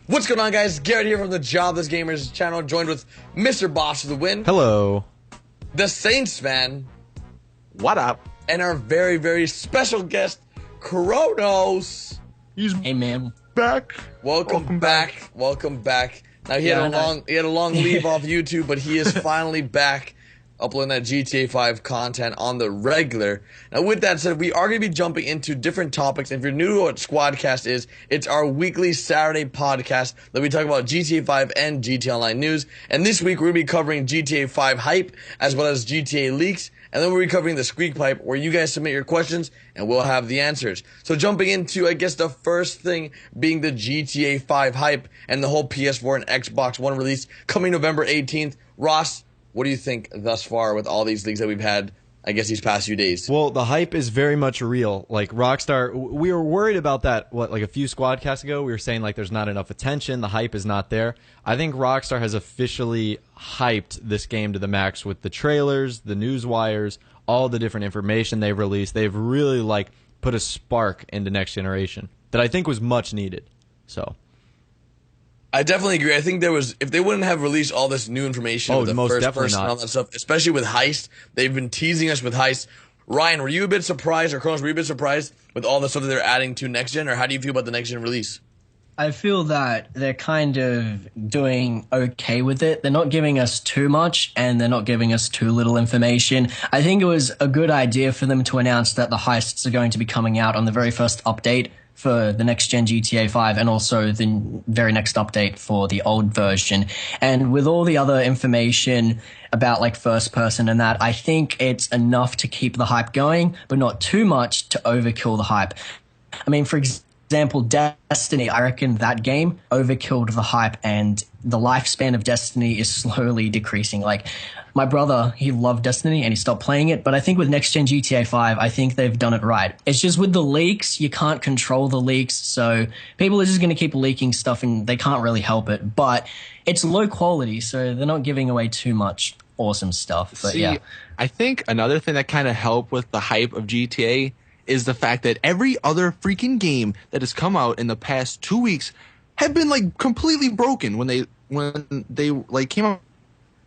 What's going on, guys? Garrett here from the Jobless Gamers channel, joined with Mr. Boss of the Win. Hello. The Saints fan. What up? And our very, very special guest, Kronos. Hey, man. Back. Welcome back. Welcome back. Now, he had a long leave off YouTube, but he is finally back uploading that GTA 5 content on the regular. Now, with that said, we are going to be jumping into different topics. If you're new to what Squadcast is, it's our weekly Saturday podcast that we talk about GTA 5 and GTA Online news. And this week, we're going to be covering GTA 5 hype, as well as GTA leaks. And then we'll be covering the Squeak Pipe, where you guys submit your questions, and we'll have the answers. So jumping into, I guess, the first thing being the GTA 5 hype and the whole PS4 and Xbox One release coming November 18th. Ross, what do you think thus far with all these leaks that we've had, I guess, these past few days? Well, the hype is very much real. Like, Rockstar, we were worried about that, like a few Squadcasts ago? We were saying, like, there's not enough attention, the hype is not there. I think Rockstar has officially hyped this game to the max with the trailers, the news wires, all the different information they've released. They've really, like, put a spark into Next Generation that I think was much needed. So I definitely agree. I think if they wouldn't have released all this new information with the most first definitely person not. and all that stuff, especially with Heist, they've been teasing us with Heist. Ryan, were you a bit surprised, or Kronos, were you a bit surprised with all the stuff that they're adding to Next Gen, or how do you feel about the Next Gen release? I feel that they're kind of doing okay with it. They're not giving us too much, and they're not giving us too little information. I think it was a good idea for them to announce that the heists are going to be coming out on the very first update for the next-gen GTA 5, and also the very next update for the old version. And with all the other information about, like, first person and that, I think it's enough to keep the hype going, but not too much to overkill the hype. I mean, for example, Destiny, I reckon that game overkilled the hype, and the lifespan of Destiny is slowly decreasing. Like, my brother, he loved Destiny and he stopped playing it, but I think with next gen GTA 5, I think they've done it right. It's just with the leaks, you can't control the leaks, so people are just going to keep leaking stuff and they can't really help it. But it's low quality, so they're not giving away too much awesome stuff. But yeah, I think another thing that kind of helped with the hype of GTA is the fact that every other freaking game that has come out in the past 2 weeks have been, like, completely broken when they like came out.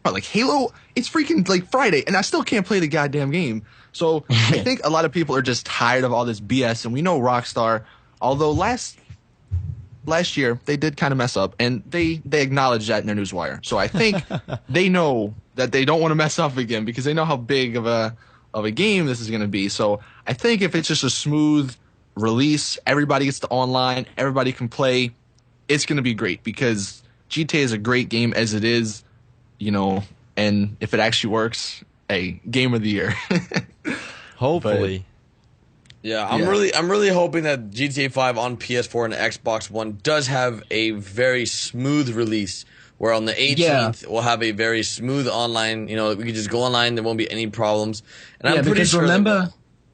Like Halo, it's freaking, like, Friday, and I still can't play the goddamn game. So I think a lot of people are just tired of all this BS, and we know Rockstar, although last year they did kind of mess up, and they acknowledged that in their newswire. So I think they know that they don't want to mess up again, because they know how big of a game this is going to be. So I think if it's just a smooth release, everybody gets to online, everybody can play, it's going to be great, because GTA is a great game as it is, you know, and if it actually works, hey, game of the year. hopefully. I'm really hoping that GTA 5 on PS4 and Xbox One does have a very smooth release, where on the 18th we'll have a very smooth online, you know, we can just go online, there won't be any problems. And I'm pretty sure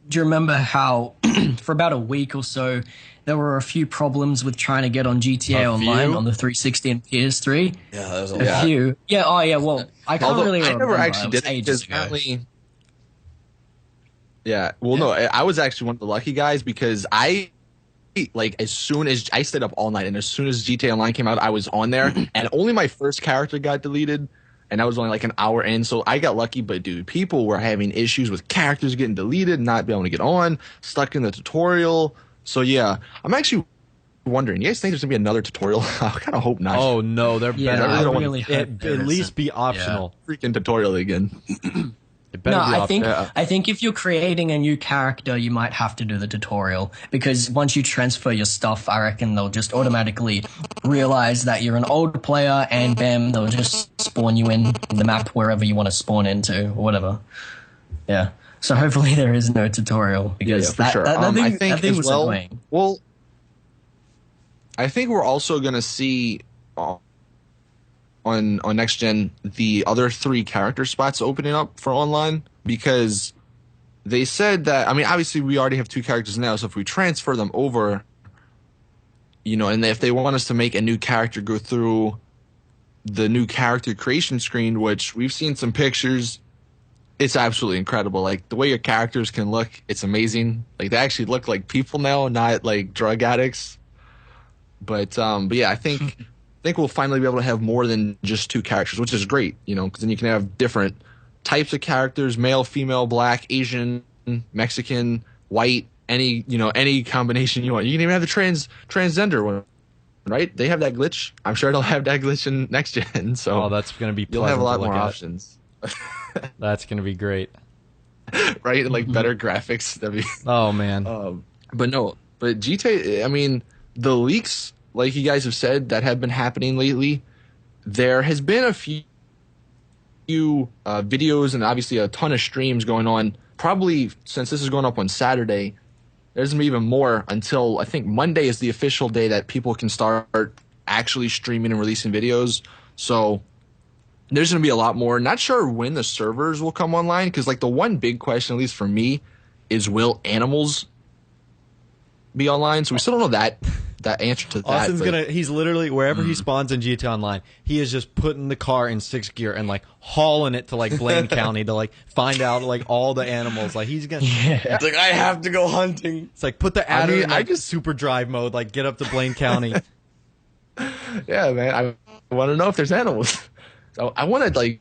do you remember how for about a week or so there were a few problems with trying to get on GTA Online on the 360 and PS3? Yeah, that was a few. Yeah, well, I can't really remember. I never actually did it, because apparently... Yeah, well, no, I was actually one of the lucky guys, because as soon as I stayed up all night, and as soon as GTA Online came out, I was on there, and only my first character got deleted, and that was only like an hour in, so I got lucky. But dude, people were having issues with characters getting deleted, not being able to get on, stuck in the tutorial. So yeah, I'm actually wondering, you guys think there's gonna be another tutorial? I kind of hope not. Oh no, they're better. I really hope at least be optional. Freaking tutorial again. It better be optional. I think if you're creating a new character, you might have to do the tutorial, because once you transfer your stuff, I reckon they'll just automatically realize that you're an old player, and bam, they'll just spawn you in the map wherever you want to spawn into, or whatever. Yeah. So hopefully there is no tutorial, because for sure. that thing was well, annoying. Well, I think we're also gonna see on next gen the other 3 character spots opening up for online, because they said that, I mean, obviously we already have 2 characters now, so if we transfer them over, you know, and if they want us to make a new character go through the new character creation screen, which we've seen some pictures, it's absolutely incredible. Like, the way your characters can look, it's amazing. Like, they actually look like people now, not like drug addicts. But yeah, I think think we'll finally be able to have more than just 2 characters, which is great, because then you can have different types of characters: male, female, black, Asian, Mexican, white, any combination you want. You can even have the transgender one, right? They have that glitch. I'm sure they'll have that glitch in next gen. So that's going to be you'll have a lot to more look at. options. That's going to be great. Right? And like better graphics. Oh man. But GTA, I mean, the leaks, like you guys have said, that have been happening lately, there has been a few videos and obviously a ton of streams going on. Probably since this is going up on Saturday, there's going to be even more until I think Monday is the official day that people can start actually streaming and releasing videos. So there's going to be a lot more. Not sure when the servers will come online, because like the one big question, at least for me, is will animals be online? So we still don't know that answer to that. Austin's he's literally, wherever he spawns in GTA Online, he is just putting the car in 6th gear and like hauling it to like Blaine County to like find out like all the animals. Like he's gonna It's like, I have to go hunting. It's like put the adder in like super drive mode, like get up to Blaine County. Yeah, man, I want to know if there's animals. So I want to like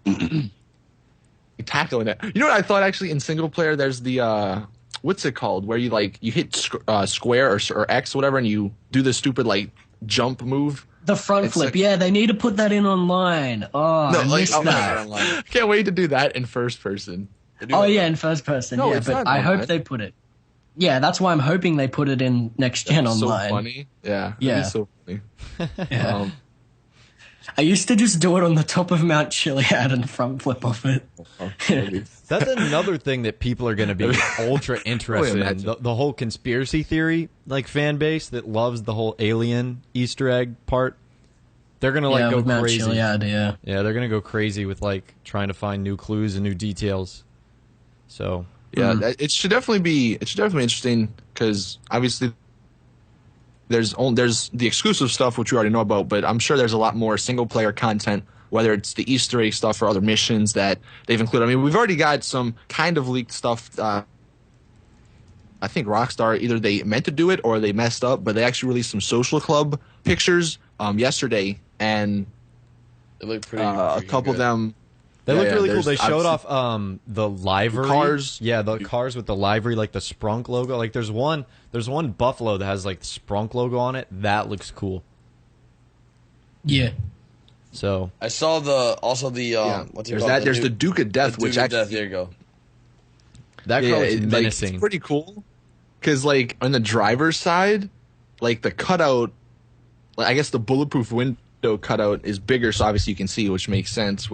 tackling it. You know what I thought actually in single player? There's the what's it called? Where you hit square or X, whatever, and you do the stupid like jump move. The front flip. Yeah, they need to put that in online. Oh, no, I missed that. Can't wait to do that in first person. Oh yeah, in first person. No, yeah, but I hope they put it. Yeah, that's why I'm hoping they put it in next gen online. So funny. Yeah. Yeah. So funny. Yeah. I used to just do it on the top of Mount Chiliad and front flip off it. That's another thing that people are going to be ultra interested in. The whole conspiracy theory like fan base that loves the whole alien Easter egg part. They're going to like go Mount crazy. Chiliad, yeah, they're going to go crazy with like trying to find new clues and new details. So yeah, it should definitely be interesting, because obviously there's the exclusive stuff, which we already know about, but I'm sure there's a lot more single player content, whether it's the Easter egg stuff or other missions that they've included. I mean, we've already got some kind of leaked stuff. I think Rockstar, either they meant to do it or they messed up, but they actually released some social club pictures yesterday, and It looked pretty a couple good. of them. They look really cool. They showed off the livery cars. Yeah, the cars with the livery, like the Sprunk logo. Like there's one Buffalo that has like the Sprunk logo on it. That looks cool. Yeah. So I saw what's it called? There's the Duke of Death, Duke which of actually Death, there you go. that car is menacing. It's pretty cool, because like on the driver's side, like the cutout, I guess the bulletproof window cutout is bigger, so obviously you can see, which makes sense.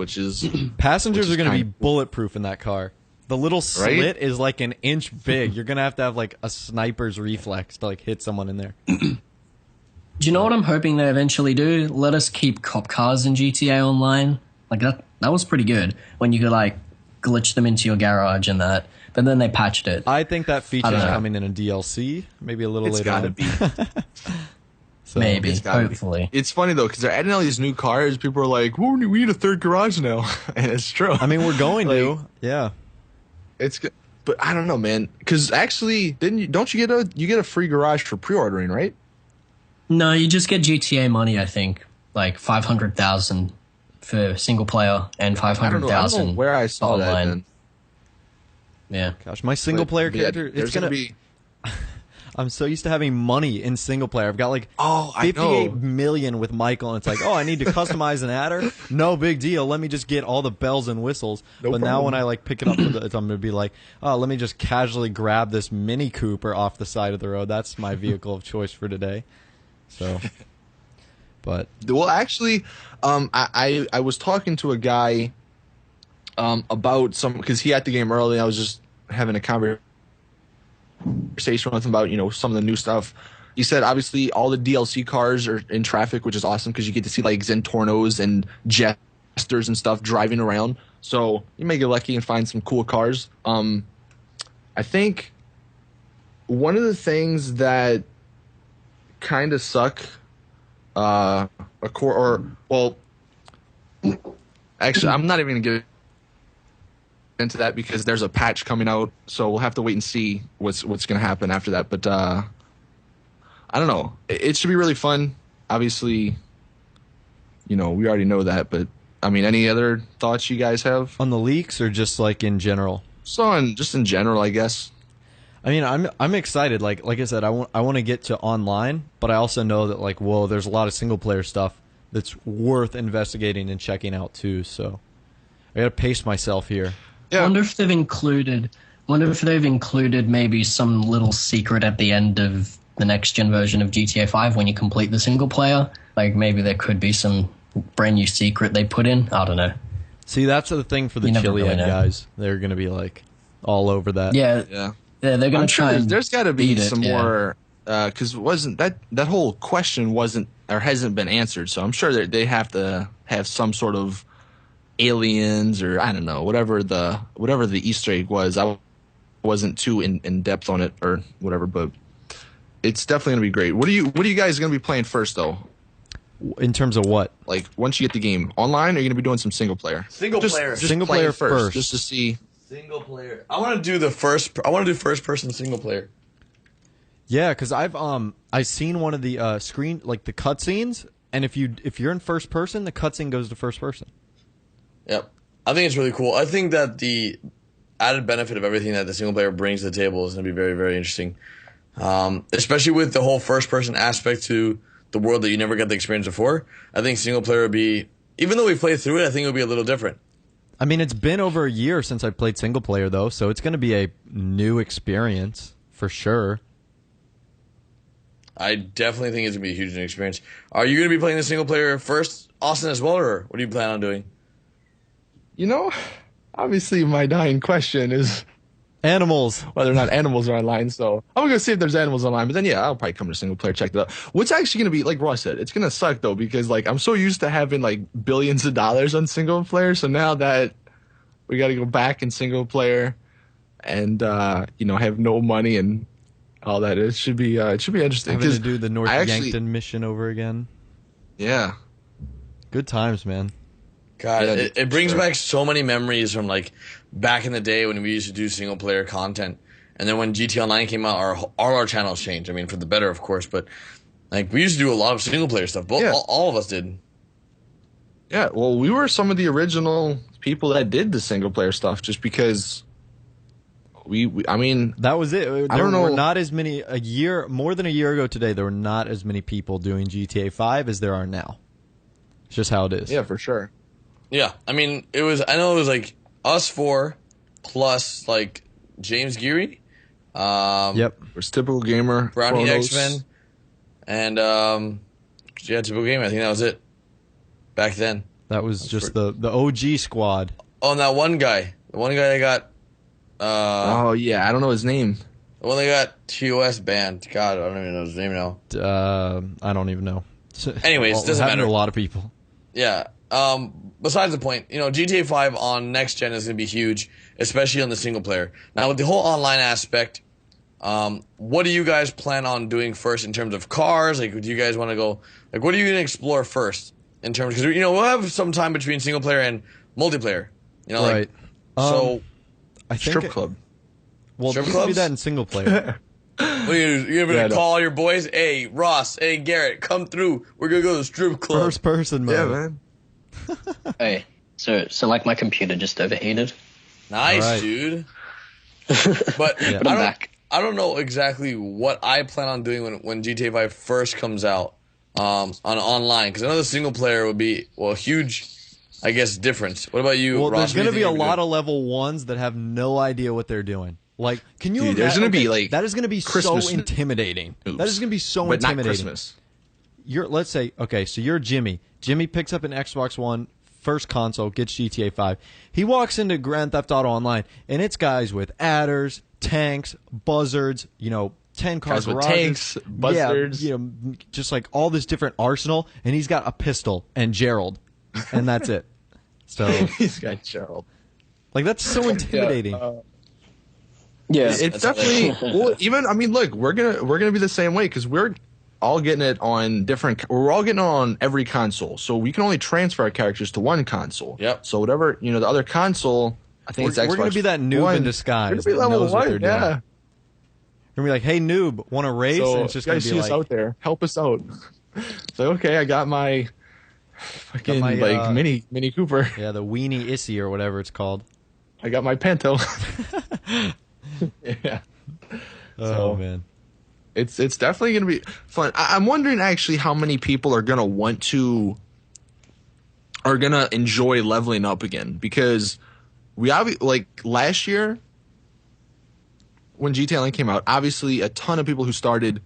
Passengers are going to be bulletproof in that car. The little slit is like an inch big. You're going to have like a sniper's reflex to like hit someone in there. Do you know what I'm hoping they eventually do? Let us keep cop cars in GTA Online. Like that was pretty good when you could like glitch them into your garage and that. But then they patched it. I think that feature is coming in a DLC, maybe a little later on. It's got to be. So, maybe, hopefully. It's funny though, because they're adding all these new cars. People are like, "Well, we need a third garage now," and it's true. I mean, we're going to, yeah. It's good, but I don't know, man. Because actually, don't you get a free garage for pre-ordering, right? No, you just get GTA money. I think like 500,000 for single player and 500,000. I don't know where I saw online. that. Then. Yeah. Gosh, my single player character, it's gonna be. I'm so used to having money in single player. I've got like 58 million with Michael, and it's like, I need to customize an adder. No big deal. Let me just get all the bells and whistles. No but problem. now when I like pick it up, I'm going to be like, let me just casually grab this Mini Cooper off the side of the road. That's my vehicle of choice for today. So, but well, actually, I was talking to a guy about because he had the game early. I was just having a conversation with him about some of the new stuff. He said obviously all the DLC cars are in traffic, which is awesome because you get to see like Zentornos and Jesters and stuff driving around. So you may get lucky and find some cool cars. I think one of the things that kind of suck, actually, I'm not even gonna get into that because there's a patch coming out, so we'll have to wait and see what's going to happen after that. But I don't know. It should be really fun. Obviously, we already know that. But I mean, any other thoughts you guys have on the leaks or just like in general? So, just in general, I guess. I mean, I'm excited. Like I said, I want to get to online, but I also know that there's a lot of single player stuff that's worth investigating and checking out too. So I gotta pace myself here. Yeah. Wonder if they've included maybe some little secret at the end of the next gen version of GTA 5 when you complete the single player. Like maybe there could be some brand new secret they put in. I don't know. See, that's the thing for the Chilean guys. They're gonna be all over that. Yeah. Yeah, they're going to try. Sure there's got to be some more, because wasn't that whole question hasn't been answered. So I'm sure that they have to have some sort of aliens or I don't know whatever the Easter egg was. I wasn't too in depth on it or whatever, but it's definitely going to be great. What are you guys going to be playing first though? In terms of what? Like once you get the game online, are you going to be doing some single player? Single player first, just to see. Single player. I want to do first person single player. Yeah, because I've seen one of the screen the cutscenes, and if you're in first person, the cutscene goes to first person. Yep, I think it's really cool. I think that the added benefit of everything that the single player brings to the table is going to be very, very interesting, especially with the whole first person aspect to the world that you never got the experience before. I think single player would be, even though we played through it, I think it would be a little different. I mean, it's been over a year since I played single player, though, so it's going to be a new experience for sure. I definitely think it's going to be a huge new experience. Are you going to be playing the single player first, Austin, as well, or what do you plan on doing? Obviously my dying question is animals. Whether or not animals are online, so I'm going to see if there's animals online, but then, I'll probably come to single player, check it out. What's actually going to be, like Ross said, it's going to suck, though, because, I'm so used to having, billions of dollars on single player, so now that we got to go back in single player and, have no money and all that, it should be interesting. Having to do the North Yankton mission over again. Yeah. Good times, man. God, it brings back so many memories from, back in the day when we used to do single player content. And then when GT Online came out, our channels changed. I mean, for the better, of course, but we used to do a lot of single player stuff. All of us did. Yeah, well, we were some of the original people that did the single player stuff, just because I mean, that was it. There were not as many more than a year ago today. There were not as many people doing GTA 5 as there are now. It's just how it is. Yeah, for sure. Yeah, I mean, I know it was us four plus James Geary. Yep. There's Typical Gamer, Brownie X-Men, and Typical Gamer. I think that was it. Back then. That was just the OG squad. Oh, and that one guy. The one guy that got oh yeah, I don't know his name. The one that got TOS banned. God, I don't even know his name now. I don't even know. Anyways, it doesn't matter. A lot of people. Yeah. Besides the point, GTA 5 on next gen is going to be huge, especially on the single player. Now, with the whole online aspect, what do you guys plan on doing first in terms of cars? Do you guys want to go? What are you going to explore first in terms? Because we'll have some time between single player and multiplayer. Right. So, I think strip club. Well, you can do that in single player. You're going to call your boys, hey, Ross, hey, Garrett, come through. We're going to go to the strip club. First person mode. Yeah, man. Hey, so my computer just overheated. Nice, right. dude. But I'm back. I don't know exactly what I plan on doing when GTA 5 first comes out on online, because I know the single player would be a huge, I guess, difference. What about you, Well, Ross? there's going to be a lot of level 1s that have no idea what they're doing. Can you imagine? There's going to be that is going to be Christmas so intimidating. moves. That is going to be so but intimidating. Not Christmas. Let's say, okay, so you're Jimmy. Jimmy picks up an Xbox One, first console, gets GTA 5. He walks into Grand Theft Auto Online, and it's guys with adders, tanks, buzzards, 10-car Guys with garages. tanks, buzzards. Yeah, just all this different arsenal, and he's got a pistol and Gerald, and that's it. So he's got Gerald. that's so intimidating. Yeah, It's definitely look, we're gonna be the same way, because we're all getting it on we're all getting it on every console, so we can only transfer our characters to one console. Yep. So whatever the other console, I think it's Xbox. We're gonna be that noob in disguise. We're gonna be that level knows what 1, they're doing. yeah. We're gonna be like, hey noob, want to race? So And it's just you gonna guys be see us out there, help us out. So okay, I got my Fucking like Mini Cooper. Yeah, the Weenie Issy or whatever it's called. I got my Panto. Yeah. Oh man. It's definitely going to be fun. I'm wondering actually how many people are going to enjoy leveling up again, because like last year when GTA Online came out, obviously a ton of people who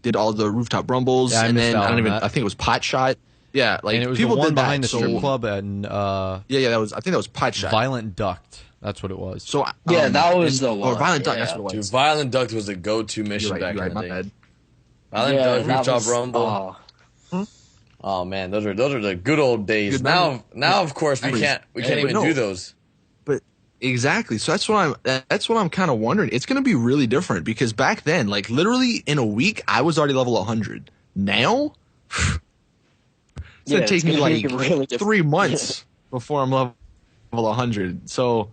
did all the rooftop rumbles, Yeah, and then I think it was Pot Shot. Yeah, like and it was people the one did behind that, the strip club and I think that was Pot Shot. Violent Duct. That's what it was. So that was the one. Or Violent Duct, yeah. that's what it was. Dude, Violent Duct was the go-to mission back in the my day. bad. Violent Duct, Rooftop Rumble. Oh. Oh man, those are the good old days. Good now of course we can't even do those. But exactly. So that's what I'm kind of wondering. It's going to be really different, because back then, like literally in a week, I was already level 100. Now, it's going to take me like really 3 months before I'm level 100. So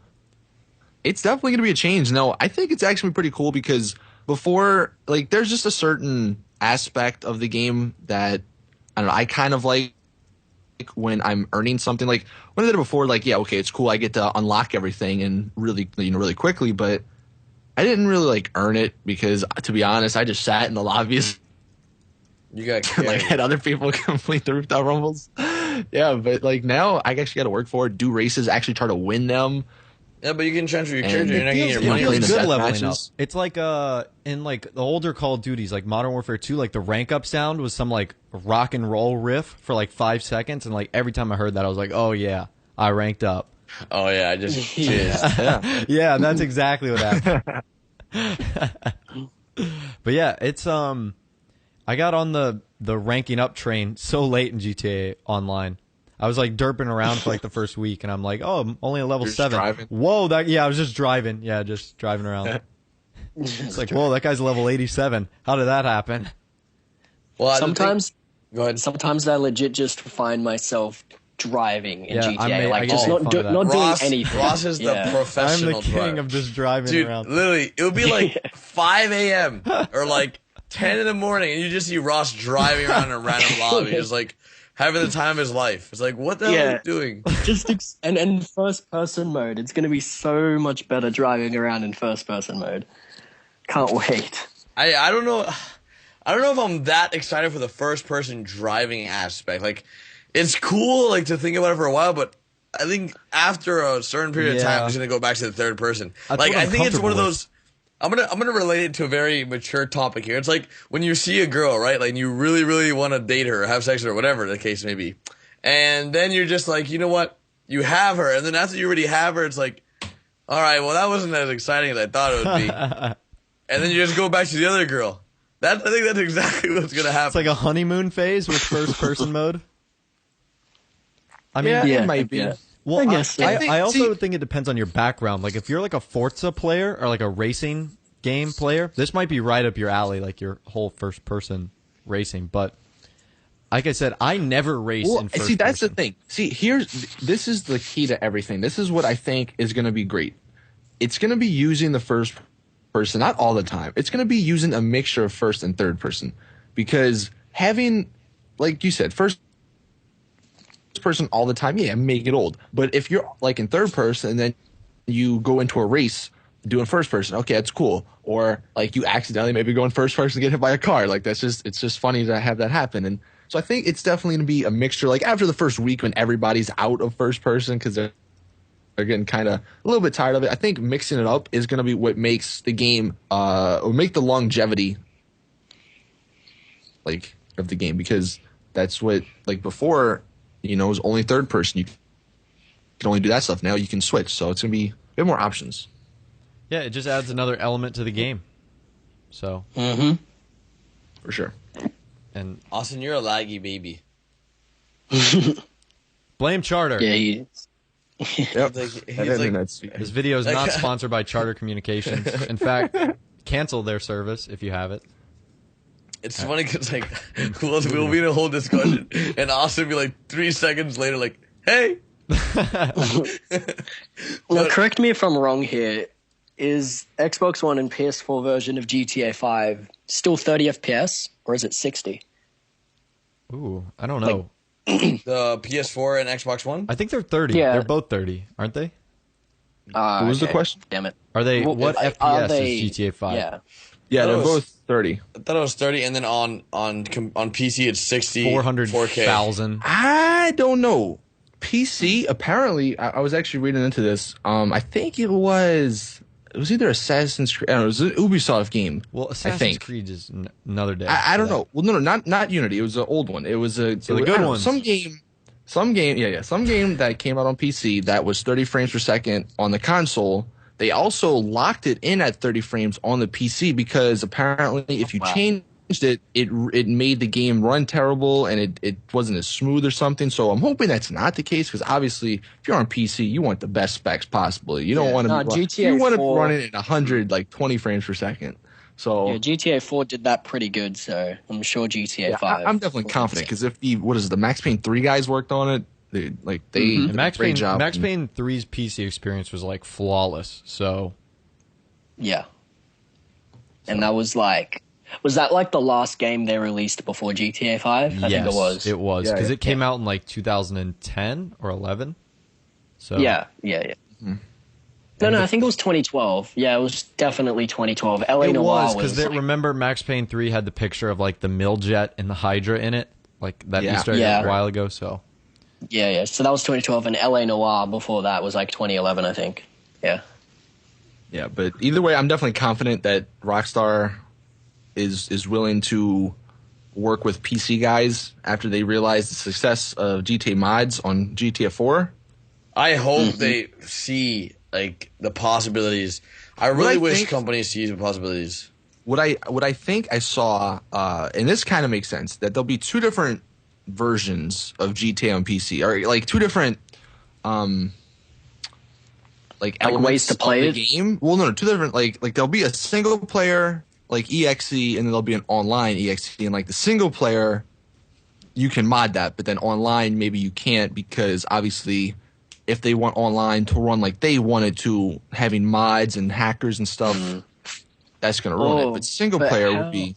it's definitely going to be a change. No, I think it's actually pretty cool, because before, like, there's just a certain aspect of the game that I don't know, I kind of like when I'm earning something. Like when I did it before, like, yeah, okay, it's cool, I get to unlock everything and really quickly, but I didn't really like earn it, because to be honest, I just sat in the lobbies. You got Like had other people complete the rooftop rumbles. Yeah, but like now I actually got to work for it, do races, actually try to win them. Yeah, but you can transfer your character. You're not It getting your feels money. good death leveling up. matches. It's like in like the older Call of Duties, like Modern Warfare 2, like the rank up sound was some like rock and roll riff for like 5 seconds, and like every time I heard that, I was like, oh yeah, I ranked up. Oh yeah, I just jizzed. Yeah, that's exactly what happened. But yeah, it's I got on the ranking up train so late in GTA Online. I was like derping around for like the first week, and I'm like, oh, I'm only a level 7. Driving. Whoa, I was just driving. Yeah, just driving around. It's like, whoa, that guy's level 87. How did that happen? Well, Go ahead. Sometimes I legit just find myself driving in GTA, I just not doing anything. Ross is the I'm professional the king driver. of just driving Dude, around. literally, it would be like 5 a.m. or like 10 in the morning, and you just see Ross driving around in a random lobby, just like having the time of his life. It's like, what the hell are you doing? And in first person mode, it's going to be so much better driving around in first person mode. Can't wait. I don't know. I don't know if I'm that excited for the first person driving aspect. Like, it's cool, like, to think about it for a while, but I think after a certain period of time, I'm just gonna go back to the third person. That's like, what I'm I think it's one of comfortable those. I'm gonna relate it to a very mature topic here. It's like when you see a girl, right? Like, you really, really want to date her, or have sex with her, whatever the case may be, and then you're just like, you know what? You have her, and then after you already have her, it's like, all right, well, that wasn't as exciting as I thought it would be, and then you just go back to the other girl. I think that's exactly what's gonna happen. It's like a honeymoon phase with first person mode. I mean, it might be. Yeah. well, I guess so. I also think it depends on your background. Like, if you're like a Forza player or like a racing game player, this might be right up your alley, like your whole first person racing. But like I said, I never race in first see, that's person. the thing. See, this is the key to everything. This is what I think is going to be great. It's going to be using the first person, not all the time. It's going to be using a mixture of first and third person, because having, like you said, first person all the time, yeah, make it old. But if you're like in third person and then you go into a race doing first person, okay, that's cool. Or like you accidentally maybe go in first person and get hit by a car. Like it's just funny to have that happen. And so I think it's definitely going to be a mixture. Like after the first week when everybody's out of first person because they're getting kind of a little bit tired of it, I think mixing it up is going to be what makes the game or make the longevity like of the game, because that's what, like before, you know, it was only third person. You can only do that stuff. Now you can switch, so it's going to be a bit more options. Yeah, it just adds another element to the game. So, For sure. and Austin, you're a laggy baby. blame Charter. Yeah, he is. Yep. This video is not sponsored by Charter Communications. In fact, cancel their service if you have it. It's funny because like we'll be in a whole discussion, and Austin will be like 3 seconds later, like, "Hey." Now, correct me if I'm wrong here. Is Xbox One and PS4 version of GTA 5 still 30 FPS, or is it 60? Ooh, I don't know. The PS4 and Xbox One? I think they're 30. Yeah. They're both 30, aren't they? What was the question? Damn it. Are they? Well, what are FPS they- is GTA 5? Yeah. Yeah, they're Those- both 30. I thought it was 30, and then on PC it's 60, 4K. 400,000. I don't know. PC, apparently, I was actually reading into this. I think it was either Assassin's Creed, I don't know, it was an Ubisoft game. Well, Assassin's think. Creed is another day. I don't for that. know. Well, no, not Unity. It was an old one. It was a So the I good don't know, ones. Some game that came out on PC that was 30 frames per second on the console. They also locked it in at 30 frames on the PC because apparently if you changed it, it made the game run terrible and it wasn't as smooth or something. So I'm hoping that's not the case because obviously if you're on PC, you want the best specs possible. You don't want to GTA you want to 4 run it at 100 like 20 frames per second. So Yeah, GTA 4 did that pretty good, so I'm sure GTA yeah, 5. I'm definitely confident because if the Max Payne 3 guys worked on it, they And did Max a great Payne, job. Max Payne 3's PC experience was like flawless. So Yeah. And that was that like the last game they released before GTA 5? I think it was. It was Yeah, because yeah. it came out in like 2010 or 11. So Yeah. No, I think it was 2012. Yeah, it was definitely 2012. LA it Noire was was because remember Max Payne 3 had the picture of like the Miljet and the Hydra in it, like that Yeah. Easter egg Yeah. a while ago. So Yeah. So that was 2012, and LA Noire before that was like 2011, I think. Yeah. Yeah, but either way, I'm definitely confident that Rockstar is willing to work with PC guys after they realize the success of GTA mods on GTA 4. I hope they see like the possibilities. I really wish companies see the possibilities. What I think I saw, and this kind of makes sense, that there'll be two different versions of GTA on PC, or like two different elements ways to play of the it? game. Well, no, two different like there'll be a single player like EXE, and then there'll be an online EXE, and like the single player, you can mod that, but then online maybe you can't because obviously, if they want online to run like they wanted to, having mods and hackers and stuff, that's gonna ruin it. But single but player how- would be.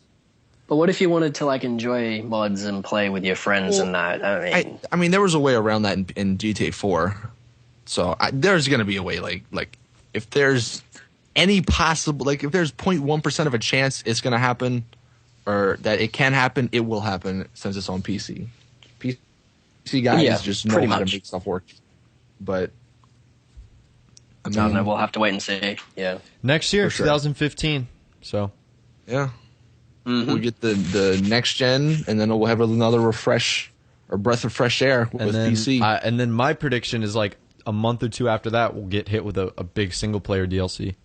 But what if you wanted to like enjoy mods and play with your friends and that? I mean, there was a way around that in GTA 4. So there's going to be a way, like if there's any possible, like if there's 0.1% of a chance it's going to happen or that it can happen, it will happen since it's on PC. PC guys just know pretty how much. to make stuff work. But I I don't know. mean, We'll have to wait and see. Yeah. next year, For sure. 2015. So yeah. We'll get the next gen, and then we'll have another refresh or breath of fresh air with PC. And then my prediction is like a month or two after that, we'll get hit with a big single player DLC.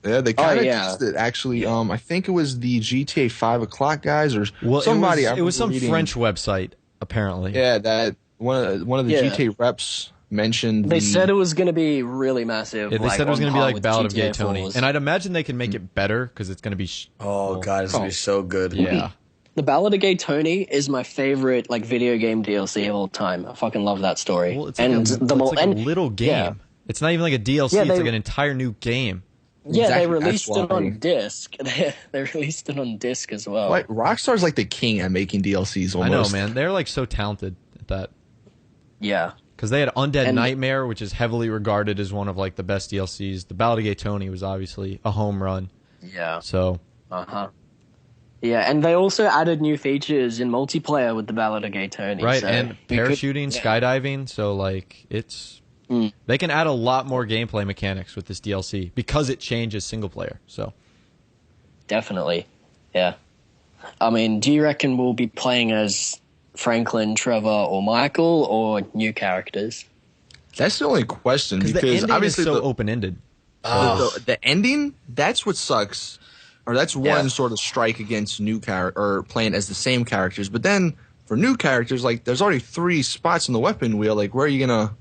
Yeah, they kind of yeah. teased it actually. I think it was the GTA 5 o'clock guys or Well, somebody. I it was some remember reading- French website apparently. Yeah, that one of the Yeah. GTA reps mentioned. They the, said it was going to be really massive. Yeah, they said it was on going to be par like with Ballad of GTA Gay Tony, 4's. and I'd imagine they can make it better because it's going to be. Oh god, it's gonna be so good. Yeah, The Ballad of Gay Tony is my favorite like video game DLC of all time. I fucking love that story. well, it's like, a little game. Yeah. It's not even like a DLC. Yeah, it's they- like an entire new game. Yeah, Exactly, they released that's it why. on disc. They released it on disc as well. Like, Rockstar's like the king at making DLCs. I know, Almost. man. They're like so talented at that Yeah. because they had Undead And- Nightmare, which is heavily regarded as one of like the best DLCs. The Ballad of Gay Tony was obviously a home run. Yeah. So Yeah, and they also added new features in multiplayer with the Ballad of Gay Tony. right, so and we could- parachuting, skydiving. So like it's they can add a lot more gameplay mechanics with this DLC because it changes single player. So Definitely. Yeah. I mean, do you reckon we'll be playing as Franklin, Trevor, or Michael, or new characters? That's the only question because the because ending obviously is so the, open ended. the ending, that's what sucks, or that's one Yeah. sort of strike against new character or playing as the same characters. But then for new characters, like there's already 3 spots on the weapon wheel. Like where are you gonna?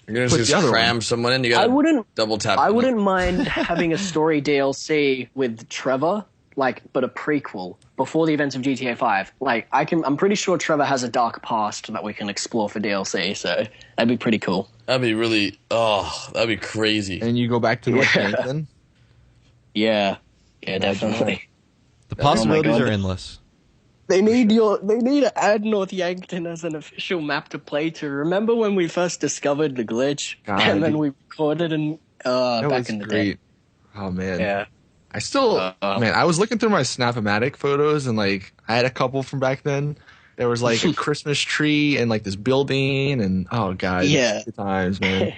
You're gonna Put just the other cram someone in. You gotta I wouldn't- double tap. I wouldn't mind having a story DLC with Trevor, but a prequel before the events of GTA 5. I'm pretty sure Trevor has a dark past that we can explore for DLC, so that'd be pretty cool. That'd be really. Oh, that'd be crazy. And you go back to North Yeah. Yankton. Yeah. Yeah, definitely. The possibilities God. are endless. They need to add North Yankton as an official map to play to. Remember when we first discovered the glitch and then we recorded and back in the day. Oh man. Yeah. I still man, I was looking through my Snap-O-Matic photos and like I had a couple from back then. There was like a Christmas tree and like this building and oh god, good times, man.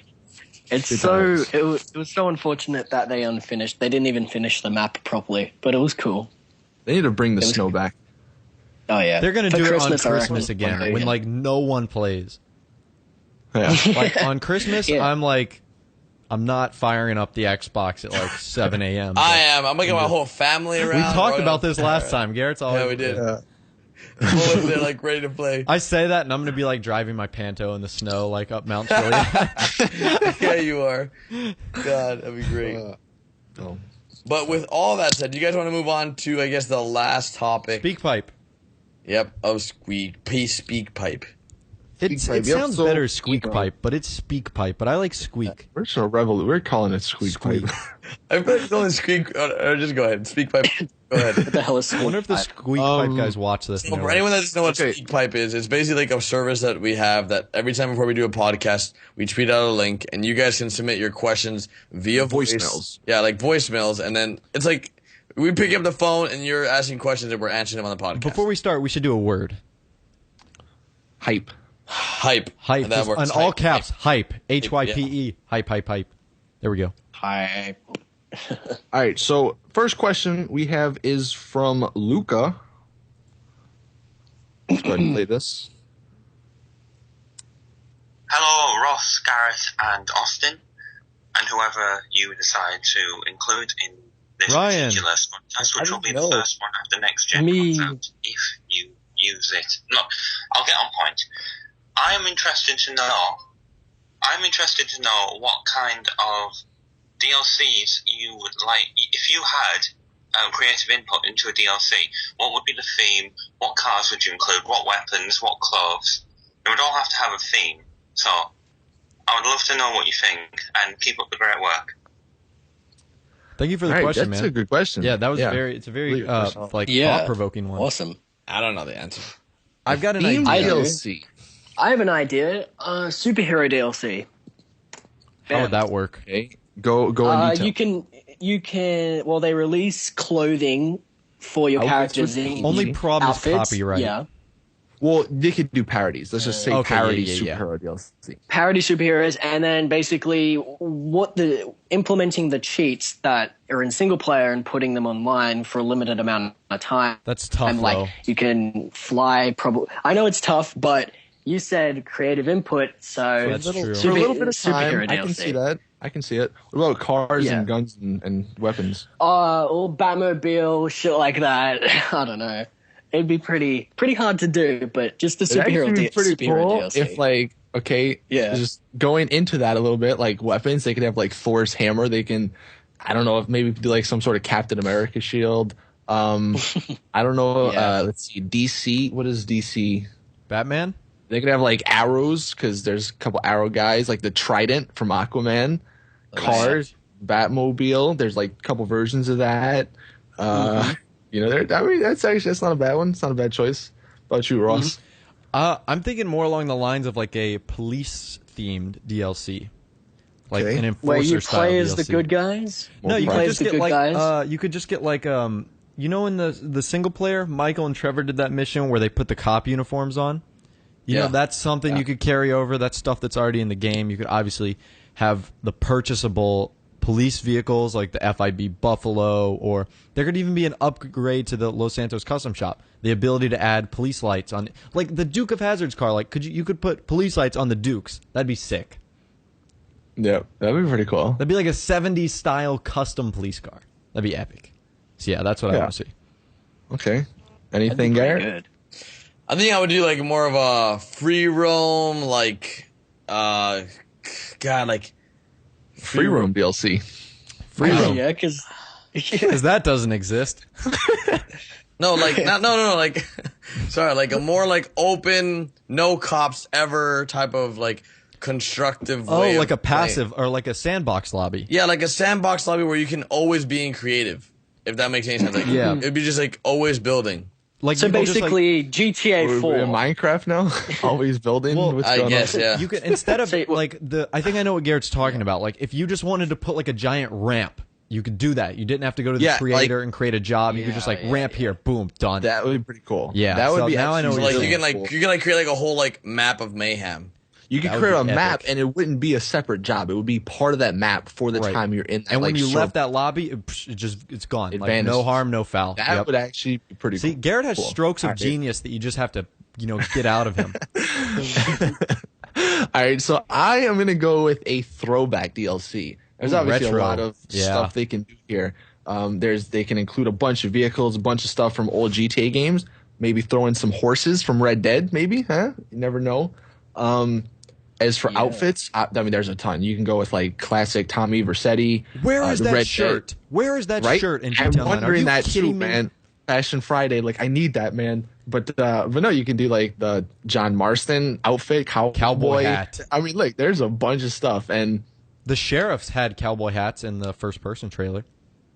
It was so unfortunate that they unfinished. They didn't even finish the map properly, but it was cool. They need to bring the snow back. Oh yeah, they're gonna do it on Christmas again when like no one plays. Yeah. Like on Christmas, I'm not firing up the Xbox at like 7 a.m. I am. I'm making my whole family around. We talked about this last time. Garrett's always. Yeah, we did. They're like ready to play. I say that, and I'm gonna be like driving my Panto in the snow, like up Mount Chiliad. Yeah, you are. God, that'd be great. But with all that said, you guys want to move on to, I guess, the last topic. Speak pipe. Yep, of speak pipe. It sounds better squeak pipe, but it's speak pipe. But I like squeak. We're so we're calling it squeak pipe. I feel like calling squeak. Or just go ahead. Speak pipe. Go ahead. What the hell is I wonder if the squeak pipe guys watch this. So for anyone that doesn't know what speak pipe is, it's basically like a service that we have that every time before we do a podcast, we tweet out a link, and you guys can submit your questions via voicemails. Yeah, like voicemails, and then it's like we pick up the phone and you're asking questions and we're answering them on the podcast. Before we start, we should do a word. Hype. Hype. Hype. That works. On all caps. Hype. HYPE. Hype. Hype. Hype. There we go. Hype. All right. So first question we have is from Luca. Let's go ahead and play this. Hello, Ross, Gareth, and Austin, and whoever you decide to include in this particular podcast, which will be the first one after next gen comes out, if you use it. No, I'll get on point. I'm interested to know what kind of DLCs you would like. If you had creative input into a DLC, what would be the theme? What cars would you include? What weapons? What clothes? It would all have to have a theme. So, I would love to know what you think, and keep up the great work. Thank you for the question, that's man. a good question. Yeah, that was it's a very thought-provoking one. Awesome. I don't know the answer. I've got an Theme idea. DLC. I have an idea. Superhero DLC. How would that work? Okay. Go in detail. You can. Well, they release clothing for your characters. Only problem is outfits. copyright. Yeah. Well, they could do parodies. Let's just say parody superhero DLC. Parody superheroes, and then basically implementing the cheats that are in single player and putting them online for a limited amount of time. That's tough, And like you can fly. I know it's tough, but you said creative input, so that's true. For a little bit of time, superhero I can DLC. see that. I can see it. What about cars and guns and weapons? Or Batmobile, shit like that. I don't know. It'd be pretty hard to do, but just the superhero It'd be pretty cool DLC. if, like, just going into that a little bit, like weapons, they could have like Thor's hammer. They can, I don't know, if maybe do like some sort of Captain America shield. I don't know. Let's see, DC. What is DC? Batman? They could have like arrows because there's a couple arrow guys, like the Trident from Aquaman. Cars, Batmobile. There's like a couple versions of that. You know, that's not a bad one. It's not a bad choice. How about you, Ross? I'm thinking more along the lines of like a police-themed DLC, like an enforcer where you style play as DLC. the good guys. No, you could just get like guys? you could just get like you know, in the single player, Michael and Trevor did that mission where they put the cop uniforms on. You know, that's something you could carry over. That's stuff that's already in the game. You could obviously have the purchasable police vehicles like the FIB Buffalo, or there could even be an upgrade to the Los Santos custom shop. The ability to add police lights on, like the Duke of Hazzard's car. Like, you could put police lights on the Dukes. That'd be sick. Yeah, that'd be pretty cool. That'd be like a 70s style custom police car. That'd be epic. So yeah, that's what I want to see. Okay. Anything, Garrett? Good. I think I would do like more of a free roam, like, Free roam DLC. Free roam. Yeah, because that doesn't exist. no, like like, sorry, like a more like open, no cops ever type of like constructive way. Oh, like of a passive or like a sandbox lobby. Yeah, like a sandbox lobby where you can always be in creative. If that makes any sense. Like, yeah, it'd be just like always building. like So you can just, like, basically, GTA We're 4. in Minecraft now, always building. Well, What's I going guess, on? yeah. you could, instead of Say- like I think I know what Garrett's talking about. Like if you just wanted to put like a giant ramp, you could do that. You didn't have to go to the Yeah, creator like- and create a job. You could just like ramp here, boom, done. That would be pretty cool. Yeah, that would so be. now I know actually what So, you're like saying. you can like create like a whole like map of mayhem. You could That would create a be map, epic. and it wouldn't be a separate job. It would be part of that map for the Right. time you're in. That, And when like, you sort left of- that lobby, it's gone. It Like no vanishes. harm, no foul. that Yep. would actually be pretty. See, cool. Garrett has Cool. strokes of All right. genius that you just have to, get out of him. All right, so I am gonna go with a throwback DLC. There's Ooh, obviously retro. a lot of Yeah. stuff they can do here. They can include a bunch of vehicles, a bunch of stuff from old GTA games. Maybe throw in some horses from Red Dead. Maybe, huh? You never know. As for outfits, I mean, there's a ton. You can go with like classic Tommy Vercetti. Where is the that Red shirt? Dead, Where is that right? shirt in I'm GTA Online? Are wondering you that kidding too, me? man. Fashion Friday, like I need that, man. But no, you can do like the John Marston outfit, Cowboy hat. I mean, look, there's a bunch of stuff, and The sheriffs had cowboy hats in the first-person trailer.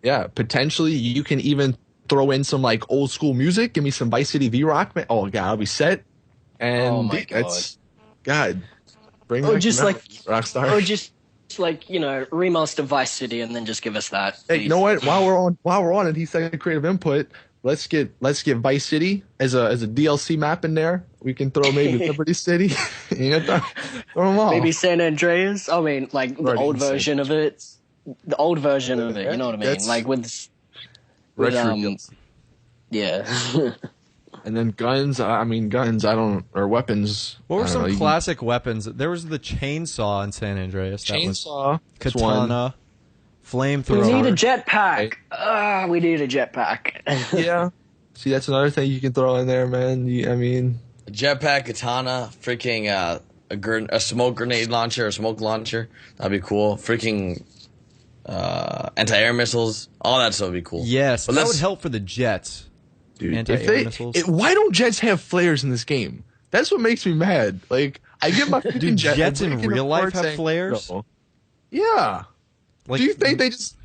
yeah, potentially you can even throw in some like old school music. Give me some Vice City V-Rock, man. Oh god, I'll be set. And Oh my that's God. Bring Or back just the like, Rockstar. or just like remaster Vice City and then just give us that. Hey, please. you know what? While we're on it, he said creative input. Let's get Vice City as a DLC map in there. We can throw maybe Liberty City. Throw them all. Maybe San Andreas. I mean, like the Already old insane. version of it. The old version of it. You know what I mean? That's- Like with retro um, DLC. yeah. And then guns. I mean, guns. Or weapons. What were I don't some know, you can- classic weapons? There was the chainsaw in San Andreas. That was chainsaw? That's one. katana, We flamethrower. need a jetpack. We need a jetpack. Yeah. See, that's another thing you can throw in there, man. I mean, A jetpack, katana, freaking a smoke grenade launcher, a smoke launcher. That'd be cool. Freaking anti-air missiles. All that stuff would be cool. Yes, But that let's- would help for the jets. dude, Anti-air missiles. why don't jets have flares in this game? That's what makes me mad. Like, I get my freaking Do jet. jets in breaking real life apart have saying, flares? no. Yeah. Like, Do you think they just?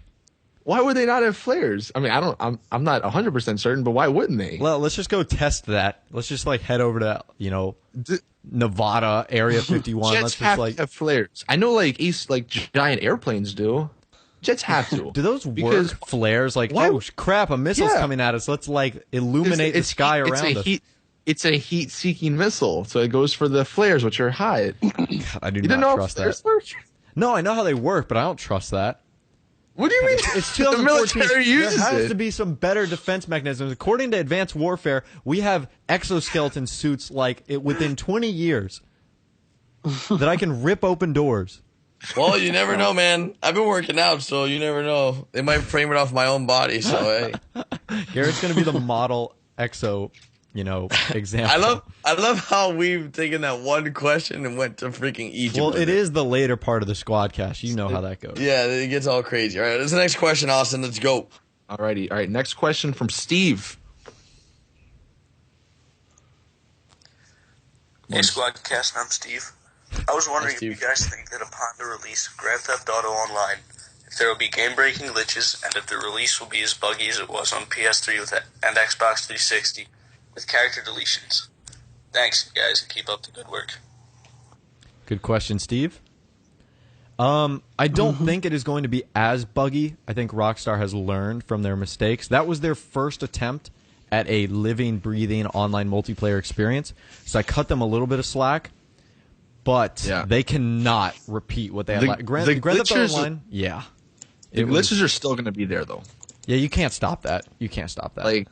Why would they not have flares? I mean, I'm not 100% certain, but why wouldn't they? Well, let's just go test that. Let's just like head over to D- Nevada Area 51. Jets Let's have just like. to have flares. I know, like giant airplanes do. Jets have to. Do those Because work? Flares? Like, why- oh crap, a missile's Yeah. coming at us. Let's like illuminate the sky around us. It's a heat-seeking missile, so it goes for the flares, which are hot. God, I do You didn't not know trust flares that. work? No, I know how they work, but I don't trust that. What do you mean? It's the 2014. military uses There has it. to be some better defense mechanisms. According to Advanced Warfare, we have exoskeleton suits like within 20 years that I can rip open doors. Well, you never know, man. I've been working out, so you never know. They might frame it off my own body. So hey, Garrett's going to be the model exo, example. I love how we've taken that one question and went to freaking Egypt. Well, with it is the later part of the Squadcast. You know how that goes. Yeah, it gets all crazy. All right, this is the next question, Austin. Let's go. Alrighty, all right. Next question from Steve. Hey, Squadcast, I'm Steve. I was wondering Hey, if Steve. you guys think that upon the release of Grand Theft Auto Online, if there will be game-breaking glitches, and if the release will be as buggy as it was on PS3 and Xbox 360 with character deletions. Thanks, guys, and keep up the good work. Good question, Steve. I don't think it is going to be as buggy. I think Rockstar has learned from their mistakes. That was their first attempt at a living, breathing online multiplayer experience. So I cut them a little bit of slack. But Yeah. they cannot repeat what they had. The Grand Theft Auto glitches- Online, yeah. The It was- glitches are still going to be there, though. Yeah, you can't stop that. You can't stop that. Like,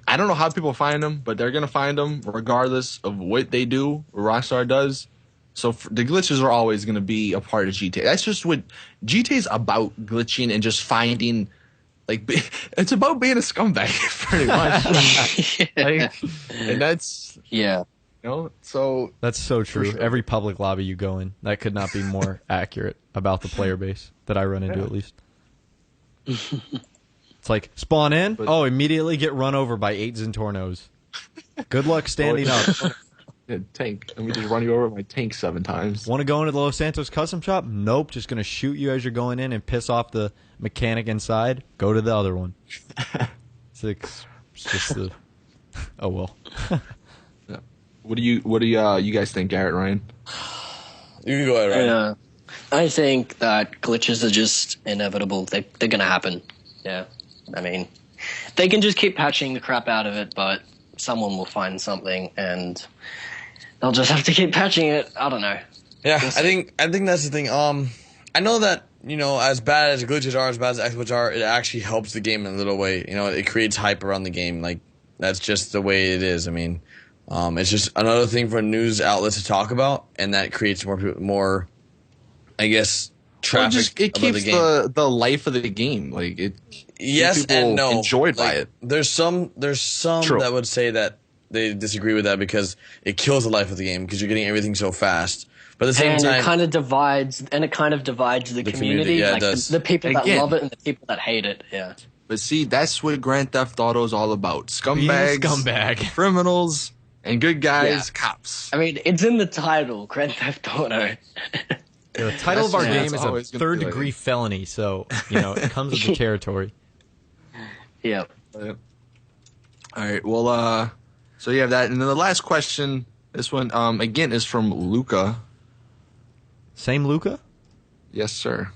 I don't know how people find them, but they're going to find them regardless of what they do, or Rockstar does. So the glitches are always going to be a part of GTA. That's just what GTA is about: glitching and just finding. Like, it's about being a scumbag, pretty much. And that's Yeah. so. That's so true. sure. Every public lobby you go in, that could not be more accurate about the player base that I run into, at least. It's like, spawn in, immediately get run over by 8 Zentornos. Good luck standing up. Tank. Let me just run you over with my tank 7 times. Want to go into the Los Santos custom shop? Nope. Just going to shoot you as you're going in and piss off the mechanic inside. Go to the other one. It's just the... Oh well. What do you guys think, Garrett, Ryan? You can go ahead, Ryan. Yeah. I think that glitches are just inevitable. They're going to happen. Yeah. I mean, they can just keep patching the crap out of it, but someone will find something and they'll just have to keep patching it. I don't know. Yeah, I think that's the thing. I know that, as bad as glitches are, as bad as exploits are, it actually helps the game in a little way. It creates hype around the game. Like, that's just the way it is. I mean, it's just another thing for news outlets to talk about, and that creates more, I guess, traffic it about keeps the game. the life of the game. Like, it Yes people and no. enjoyed by it. There's some True. that would say that they disagree with that because it kills the life of the game because you're getting everything so fast. But at the same And time, it kind of divides the community. yeah, it like does. the people that Again. love it and the people that hate it. Yeah. But see, that's what Grand Theft Auto is all about. Scumbags, scumbag. criminals, and good guys, Yeah. cops. I mean, it's in the title, Grand Theft Auto. The title of our Yeah, game it's is a always gonna be third-degree like- felony, so it comes with the territory. Yeah. All right. Well, so you have that, and then the last question. This one, again, is from Luca. Same Luca? Yes, sir.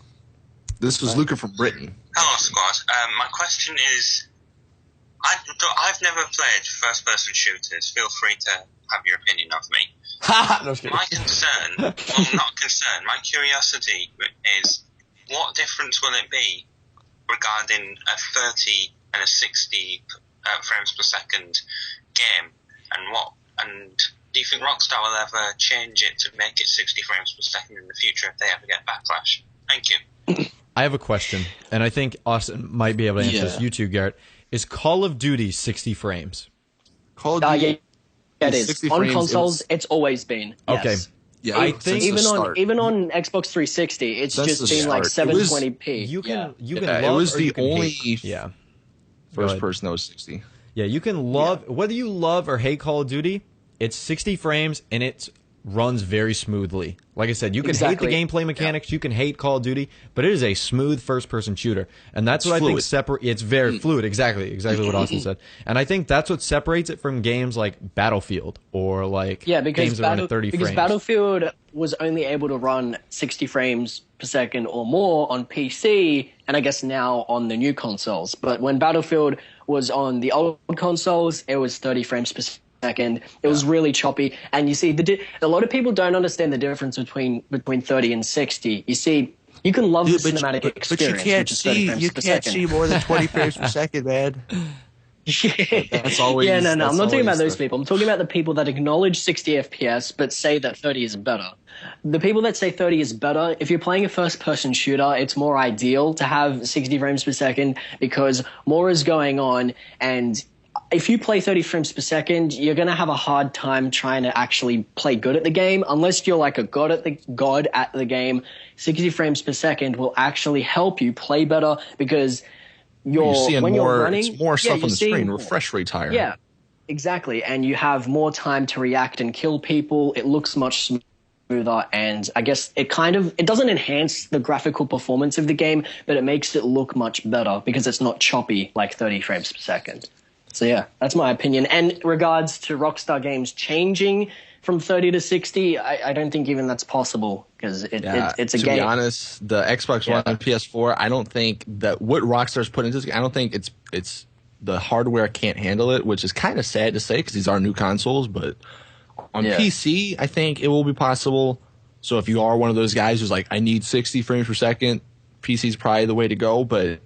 This was Luca from Britain. Hello, squad. My question is, I've never played first-person shooters. Feel free to have your opinion of me. No, just kidding. My concern, well, not concern, my curiosity is, what difference will it be regarding a 30 and a 60 frames per second game, and do you think Rockstar will ever change it to make it 60 frames per second in the future if they ever get backlash? Thank you. I have a question, and I think Austin might be able to answer this. You too, Garrett. Is Call of Duty 60 frames? Call of Yeah, Duty. it is. 60 On frames, consoles, it's always been. Okay. Yes. Yeah, I since think- the Even start. on Xbox 360, it's Since just the been like start. It was- 720p. You can Yeah, love it was or the you can only hate. Yeah. Go first ahead. person that was 60. Yeah, you can love whether you love or hate Call of Duty. It's 60 frames and it runs very smoothly. Like I said, you can Exactly. hate the gameplay mechanics, you can hate Call of Duty, but it is a smooth first-person shooter, and that's what I think fluid. It's very fluid. Exactly what Austin said, and I think that's what separates it from games like Battlefield or like Yeah, because, games that run at 30 because frames. Battlefield was only able to run 60 frames per second or more on PC, and I guess now on the new consoles. But when Battlefield was on the old consoles, it was 30 frames per second. It was really choppy, and you see, a lot of people don't understand the difference between 30 and 60. You see, you can love the cinematic experience, which is 30 frames per second. more than 20 frames per second, man. That's always. Yeah, no, that's I'm not talking about always those the- people. I'm talking about the people that acknowledge 60 FPS but say that 30 is better. The people that say 30 is better, if you're playing a first-person shooter, it's more ideal to have 60 frames per second because more is going on, and if you play 30 frames per second, you're going to have a hard time trying to actually play good at the game unless you're like a god at the game. 60 frames per second will actually help you play better because You're seeing when more. you're running, It's more stuff you're on the seeing screen. more. Refresh rate's higher. Yeah, exactly. And you have more time to react and kill people. It looks much smoother, and I guess it doesn't enhance the graphical performance of the game, but it makes it look much better because it's not choppy like 30 frames per second. So yeah, that's my opinion. And in regards to Rockstar Games changing from 30 to 60, I don't think even that's possible because it's a to game. be honest, the Xbox One and PS4, I don't think that what Rockstar's put into this, I don't think it's the hardware can't handle it, which is kind of sad to say because these are new consoles. But on PC, I think it will be possible. So if you are one of those guys who's like, I need 60 frames per second, PC's probably the way to go. But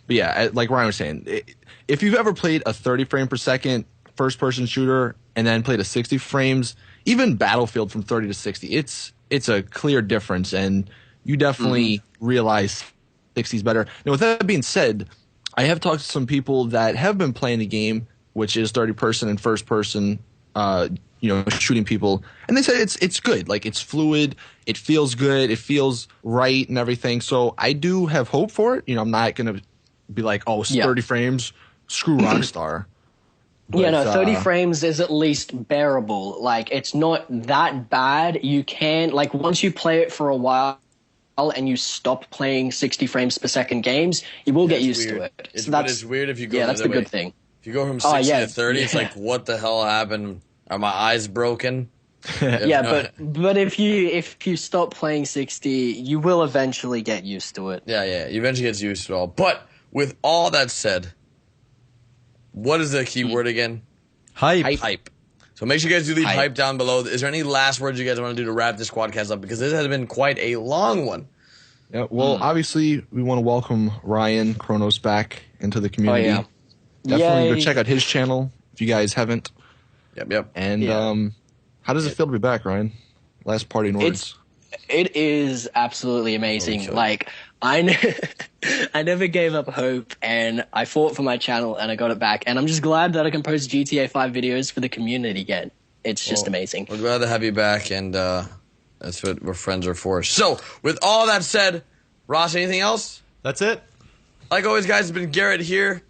yeah, like Ryan was saying, if you've ever played a 30 frame per second first person shooter and then played a 60 frames, even Battlefield from 30 to 60, it's a clear difference, and you definitely realize 60 is better. Now, with that being said, I have talked to some people that have been playing the game, which is 30 person and first person, shooting people, and they said it's good. Like, it's fluid, it feels good, it feels right and everything. So I do have hope for it. I'm not going to be like, oh, it's 30 frames, screw Rockstar. Yeah, But, no, 30 frames is at least bearable. Like, it's not that bad. You can, like, once you play it for a while and you stop playing 60 frames per second games, you will get used to it. It's So that's weird if you go yeah, the that's other the good way. thing. If you go from 60 yeah, to 30, it's yeah. like, what the hell happened? Are my eyes broken? Yeah, but if you stop playing 60, you will eventually get used to it. Yeah. You eventually get used to it all. But with all that said, what is the key word again? Hype. So make sure you guys do leave hype down below. Is there any last words you guys want to do to wrap this Squadcast up? Because this has been quite a long one. Yeah, well, obviously, we want to welcome Ryan Kronos back into the community. Oh, yeah. Definitely Yay. go check out his channel if you guys haven't. Yep. And Yeah. how does it feel to be back, Ryan? Last parting words. It is absolutely amazing. Okay. Like I never gave up hope, and I fought for my channel, and I got it back. And I'm just glad that I can post GTA 5 videos for the community again. It's just amazing. We're glad to have you back, and that's what friends are for. So, with all that said, Ross, anything else? That's it. Like always, guys, it's been Garrett here,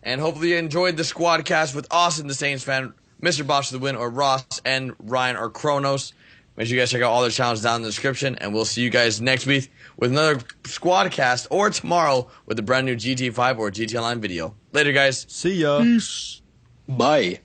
and hopefully you enjoyed the Squadcast with Austin, the Saints fan, Mr. Bosch the Win, or Ross, and Ryan, or Kronos. Make sure you guys check out all their channels down in the description, and we'll see you guys next week with another Squadcast, or tomorrow with a brand new GTA 5 or GTA Online video. Later, guys. See ya. Peace. Bye.